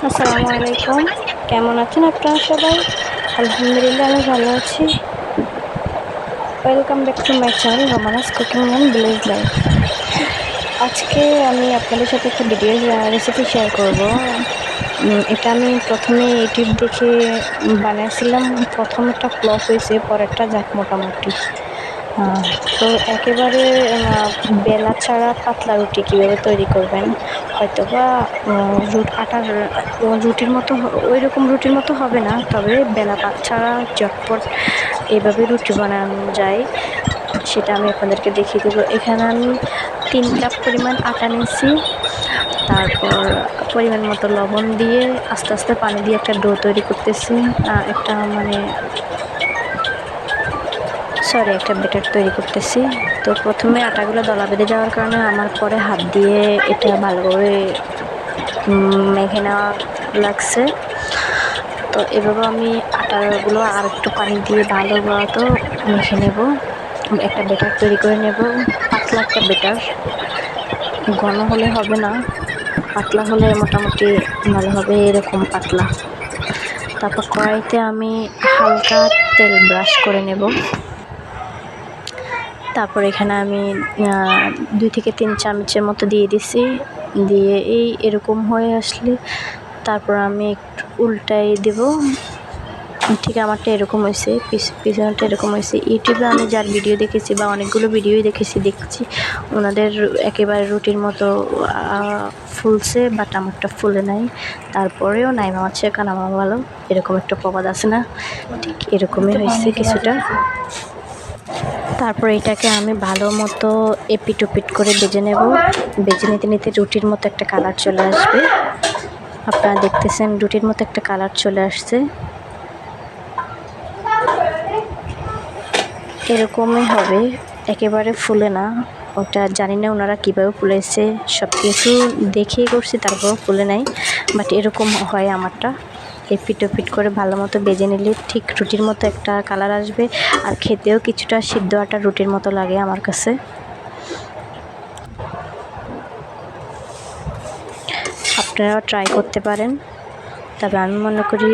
আসসালামু আলাইকুম। কেমন আছেন আপনারা সবাই? আলহামদুলিল্লাহ আমি ভালো আছি। Welcome back to my channel রোমানাস cooking and village life. আজকে আমি আপনাদের সাথে একটা ভিডিও রেসিপি শেয়ার করব। এটা আমি প্রথমে ইউটিউব দেখে বানিয়েছিলাম। প্রথমটা ফ্লপ হয়েছে, পরেরটা যাক মোটামুটি। তো একেবারে বেলা ছাড়া পাতলা রুটি কীভাবে তৈরি করবেন, হয়তোবা আটার রুটির মতো ওই রকম রুটির মতো হবে না, তবে বেলা ছাড়া ঝটপট এভাবে রুটি বানানো যায় সেটা আমি আপনাদেরকে দেখিয়ে দেবো। এখানে আমি 3 কাপ পরিমাণ আটা নিয়েছি। তারপর পরিমাণ মতো লবণ দিয়ে আস্তে আস্তে পানি দিয়ে একটা ডো তৈরি করতেছি। একটা ব্যাটার তৈরি করতেছি। তো প্রথমে আটাগুলো দলা বেঁধে যাওয়ার কারণে আমার পরে হাত দিয়ে এটা ভালো করে মেখে নেওয়া লাগছে। তো এভাবে আমি আটাগুলো আর একটু পানি দিয়ে ভালো মতো মেখে নেব, একটা ব্যাটার তৈরি করে নেব। পাতলা একটা ব্যাটার, ঘন হলে হবে না, পাতলা হলে মোটামুটি ভালো হবে, এরকম পাতলা। তারপর কড়াইতে আমি হালকা তেল ব্রাশ করে নেব। তারপর এখানে আমি 2 থেকে 3 চামচের মতো দিয়ে দিছি। দিয়ে এরকম হয়ে আসলে তারপর আমি একটু উল্টাই দেব। ঠিক আমারটা এরকম হয়েছে, পিছনটা এরকম হয়েছে। ইউটিউবে আমি যার ভিডিও দেখেছি বা অনেকগুলো ভিডিওই দেখছি ওনাদের একেবারে রুটির মতো ফুলছে, বাট আমারটা ফুলে নাই। তারপরেও নাই মামার চেয়ে কানা মামা ভালো, এরকম একটা প্রবাদ আছে না, ঠিক এরকমই হয়েছে কিছুটা। তারপর এটাকে আমি ভালো মতো এপিট ওপিট করে ভেজে নেব। ভেজে নিতে নিতে রুটির মতো একটা কালার চলে আসবে। আপনারা দেখতেছেন রুটির মতো একটা কালার চলে আসছে, এরকমই হবে, একেবারে ফুলে না। ওটা জানি না ওনারা কীভাবে ফুলেছে, সব কিছু দেখিয়ে করছি তারপরেও ফুলে নাই, বাট এরকম হয় আমারটা। এপিট ওপিট করে ভালো মতো ভেজে নিলে ঠিক রুটির মতো একটা কালার আসবে, আর খেতেও কিছুটা সিদ্ধ আটা রুটির মতো লাগে আমার কাছে। আপনারাও ট্রাই করতে পারেন। তবে আমি মনে করি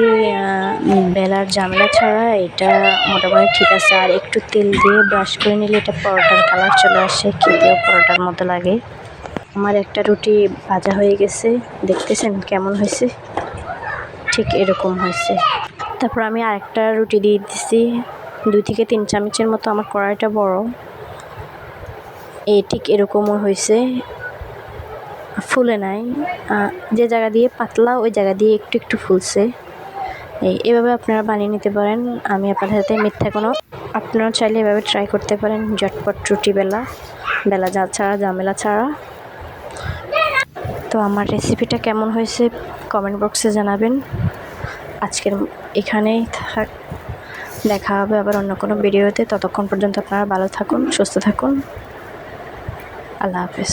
বেলার ঝামেলা ছাড়া এটা মোটামুটি ঠিক আছে। আর একটু তেল দিয়ে ব্রাশ করে নিলে এটা পরোটার কালার চলে আসে, খেতেও পরোটার মতো লাগে। আমার একটা রুটি ভাজা হয়ে গেছে, দেখতেছেন কেমন হয়েছে, ঠিক এরকম হয়েছে। তারপর আমি আরেকটা রুটি দিয়ে দিচ্ছি, 2 থেকে 3 চামচের মতো। আমার কড়াইটা বড়, ঠিক এরকমও হয়েছে, ফুলে নাই। যে জায়গা দিয়ে পাতলা ওই জায়গা দিয়ে একটু একটু ফুলছে। এভাবে আপনারা বানিয়ে নিতে পারেন, আমি আপনাদের সাথে মিথ্যা কোনো। আপনারা চাইলে এভাবে ট্রাই করতে পারেন, ঝটপট রুটি বেলা ছাড়া ঝামেলা ছাড়া। তো আমার রেসিপিটা কেমন হয়েছে কমেন্ট বক্সে জানাবেন। আজকের এখানেই দেখা হবে আবার অন্য কোনো ভিডিওতে। ততক্ষণ পর্যন্ত আপনারা ভালো থাকুন, সুস্থ থাকুন। আল্লাহ হাফেজ।